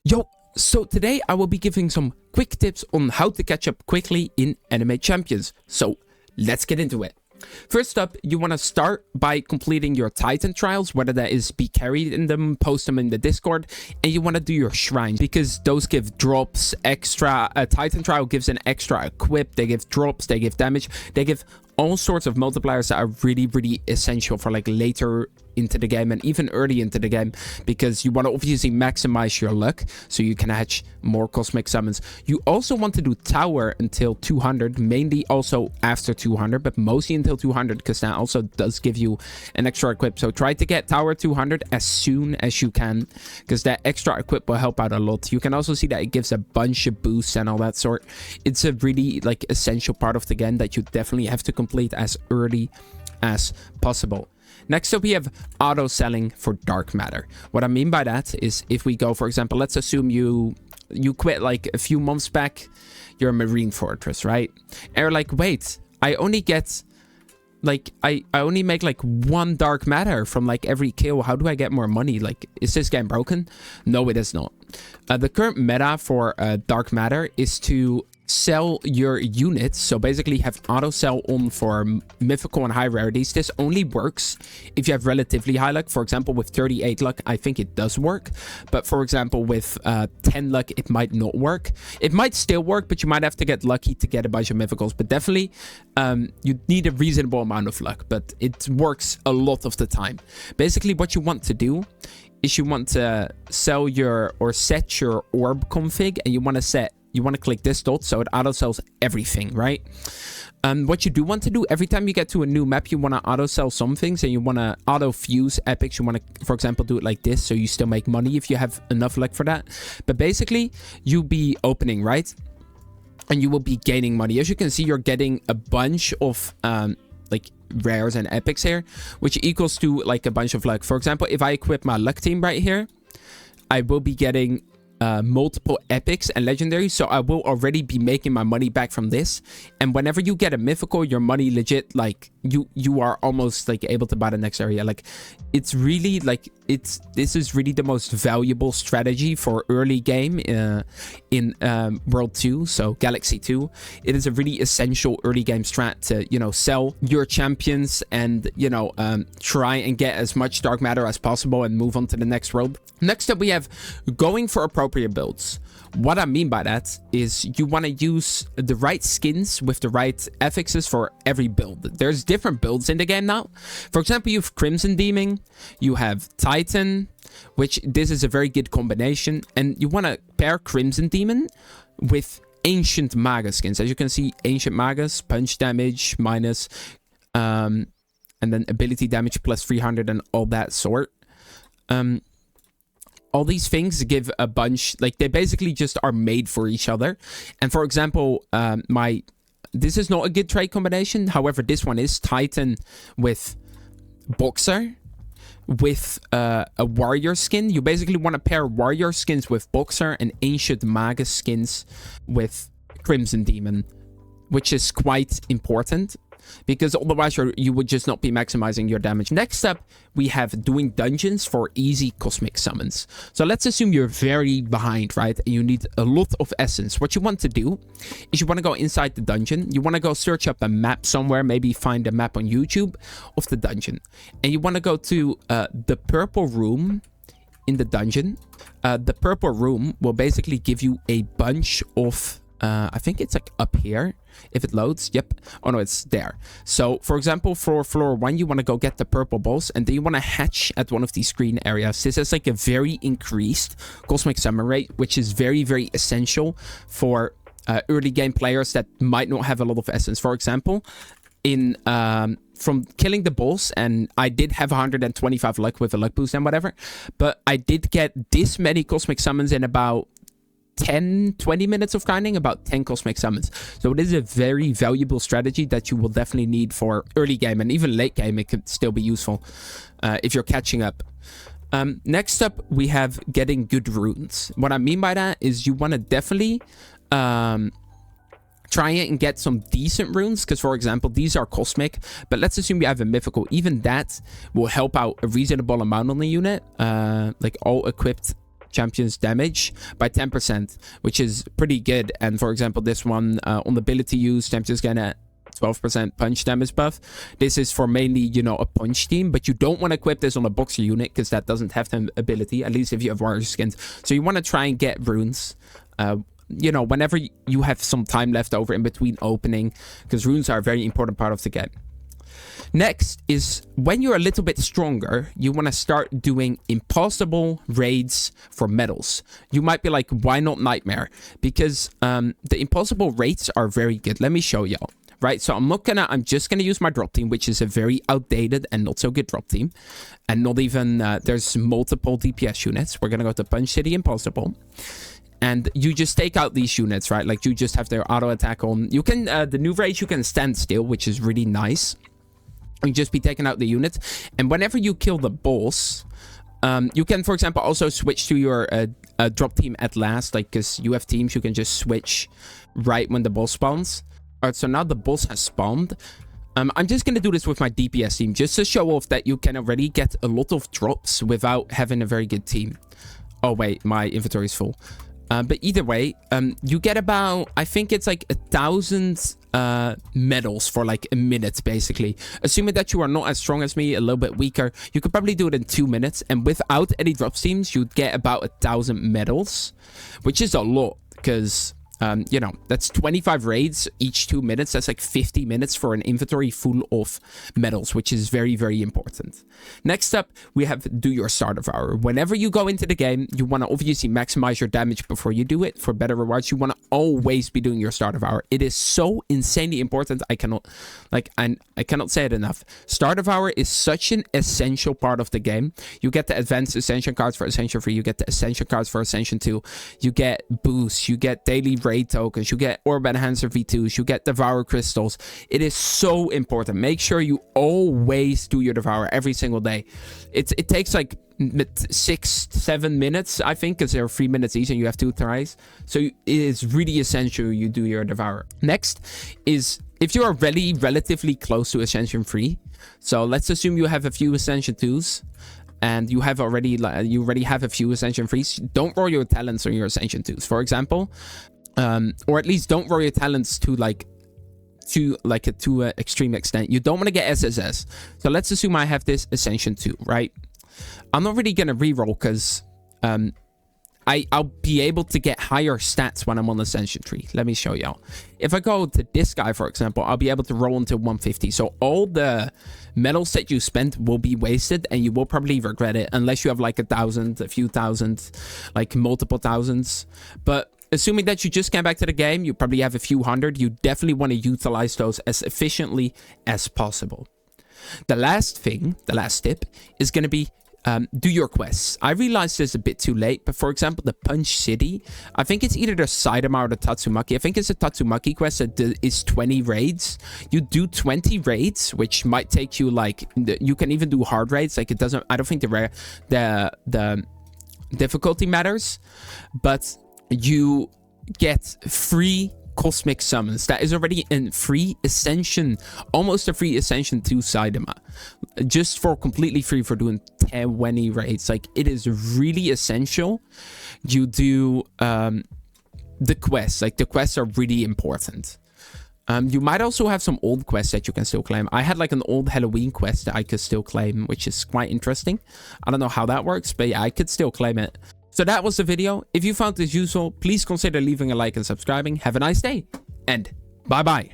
Yo, so today I will be giving some quick tips on how to catch up quickly in Anime Champions. So let's get into it. First up, you want to start by completing your Titan trials, whether that is be carried in them, post them in the Discord, and you want to do your shrines because those give drops, extra. A Titan trial gives an extra equip, they give drops, they give damage, they give all sorts of multipliers that are really essential for like later into the game and even early into the game, because you want to obviously maximize your luck so you can hatch more cosmic summons. You also want to do tower until 200, mainly also after 200, but mostly until 200 because that also does give you an extra equip. So try to get tower 200 as soon as you can, because that extra equip will help out a lot. You can also see that it gives a bunch of boosts and all that sort. It's a really like essential part of the game that you definitely have to complete as early as possible. Next up, we have auto selling for dark matter. What I mean by that is if we go, for example, let's assume you quit like a few months back, you're a marine fortress, right? And you're like, wait, I only get like, I only make like one dark matter from like every kill. How do I get more money? Like, is this game broken? No, it is not. The current meta for dark matter is to sell your units, so basically have auto sell on for mythical and high rarities. This only works if you have relatively high luck. For example, with 38 luck, I think it does work, but for example with 10 luck, it might not work. It might still work, but you might have to get lucky to get a bunch of mythicals. But definitely you need a reasonable amount of luck, but it works a lot of the time. Basically what you want to do is you want to sell your or set your orb config, and you want to click this dot so it auto sells everything, right? What you do want to do every time you get to a new map, you want to auto sell some things, and you want to auto fuse epics. You want to, for example, do it like this so you still make money if you have enough luck for that. But basically you'll be opening, right? And you will be gaining money. As you can see, you're getting a bunch of like rares and epics here, which equals to like a bunch of luck. For example, if I equip my luck team right here, I will be getting multiple epics and legendaries, so I will already be making my money back from this. And whenever you get a mythical, your money legit, like you are almost like able to buy the next area. Like it's really like this is really the most valuable strategy for early game in World 2, so Galaxy 2. It is a really essential early game strat to, you know, sell your champions and, you know, try and get as much dark matter as possible and move on to the next world. Next up, we have going for appropriate builds. What I mean by that is you want to use the right skins with the right affixes for every build. There's different builds in the game now. For example, you have Crimson Demon, you have Titan, which this is a very good combination. And you want to pair Crimson Demon with Ancient Magus skins. As you can see, Ancient Magus, punch damage minus, and then ability damage plus 300 and all that sort. All these things give a bunch, like they basically just are made for each other. And for example, this is not a good trade combination. However, this one is Titan with Boxer with a warrior skin. You basically want to pair warrior skins with Boxer and Ancient Magus skins with Crimson Demon, which is quite important, because otherwise you would just not be maximizing your damage. Next up, we have doing dungeons for easy cosmic summons. So let's assume you're very behind, right? And you need a lot of essence. What you want to do is you want to go inside the dungeon. You want to go search up a map somewhere, maybe find a map on YouTube of the dungeon. And you want to go to the purple room in the dungeon. The purple room will basically give you a bunch of I think it's like up here if it loads. Yep. Oh no, it's there. So for example, for floor 1, you want to go get the purple balls, and then you want to hatch at one of these green areas. This is like a very increased cosmic summon rate, which is very essential for early game players that might not have a lot of essence. For example, in from killing the boss, and I did have 125 luck with a luck boost and whatever, but I did get this many cosmic summons in about 10-20 minutes of grinding, about 10 cosmic summons. So it is a very valuable strategy that you will definitely need for early game, and even late game it could still be useful if you're catching up. Next up, we have getting good runes. What I mean by that is you want to definitely try it and get some decent runes, because for example, these are cosmic, but let's assume you have a mythical. Even that will help out a reasonable amount on the unit. Like all equipped champions damage by 10%, which is pretty good. And for example, this one on ability use, champions get a 12% punch damage buff. This is for mainly, you know, a punch team, but you don't want to equip this on a boxer unit because that doesn't have the ability, at least if you have warrior skins. So you want to try and get runes, you know, whenever you have some time left over in between opening, because runes are a very important part of the game. Next is when you're a little bit stronger, you want to start doing impossible raids for medals. You might be like, why not nightmare? Because the impossible raids are very good. Let me show y'all. Right, so I'm just gonna use my drop team, which is a very outdated and not so good drop team, and not even there's multiple DPS units. We're gonna go to Punch City Impossible, and you just take out these units, right? Like you just have their auto attack on. You can the new raids you can stand still, which is really nice. You just be taking out the units, and whenever you kill the boss, you can, for example, also switch to your drop team at last, like because you have teams you can just switch right when the boss spawns. Alright, so now the boss has spawned. I'm just going to do this with my DPS team, just to show off that you can already get a lot of drops without having a very good team. Oh, wait, my inventory is full. But either way, you get about, I think it's like 1,000 medals for like a minute, basically. Assuming that you are not as strong as me, a little bit weaker, you could probably do it in 2 minutes. And without any drop teams, you'd get about 1,000 medals, which is a lot, because you know, that's 25 raids each 2 minutes. That's like 50 minutes for an inventory full of medals, which is very, very important. Next up, we have do your starter hour. Whenever you go into the game, you want to obviously maximize your damage before you do it. For better rewards, you want to always be doing your starter hour. It is so insanely important. I cannot say it enough. Starter hour is such an essential part of the game. You get the advanced ascension cards for Ascension 3. You get the ascension cards for Ascension 2. You get boosts. You get daily raid tokens, you get orb enhancer v2s, you get devourer crystals. It is so important. Make sure you always do your devourer every single day. It takes like 6-7 minutes, I think, because they're 3 minutes each and you have 2 tries. So it is really essential you do your devourer. Next is if you are relatively close to Ascension 3. So let's assume you have a few Ascension 2s. And you already have a few Ascension 3s. Don't roll your talents on your Ascension 2s, for example. Or at least don't roll your talents to an extreme extent. You don't want to get SSS. So let's assume I have this Ascension 2, right? I'm not really going to reroll because I'll be able to get higher stats when I'm on Ascension 3. Let me show y'all. If I go to this guy, for example, I'll be able to roll until 150. So all the medals that you spent will be wasted and you will probably regret it unless you have like 1,000, a few thousand, like multiple thousands. But assuming that you just came back to the game, you probably have a few hundred. You definitely want to utilize those as efficiently as possible. The last tip is going to be do your quests. I realized this a bit too late, but for example, the Punch City, I think it's either the Saitama or the Tatsumaki. I think it's a Tatsumaki quest that is 20 raids. You do 20 raids, which might take you like, you can even do hard raids. Like it doesn't, I don't think the difficulty matters, but you get free cosmic summons. That is already a free ascension, almost a free ascension to Saitama, just for completely free for doing 20 raids. Like it is really essential you do the quests. Like the quests are really important. You might also have some old quests that you can still claim. I had like an old Halloween quest that I could still claim, which is quite interesting. I don't know how that works, but yeah, I could still claim it. So that was the video. If you found this useful, please consider leaving a like and subscribing. Have a nice day and bye-bye.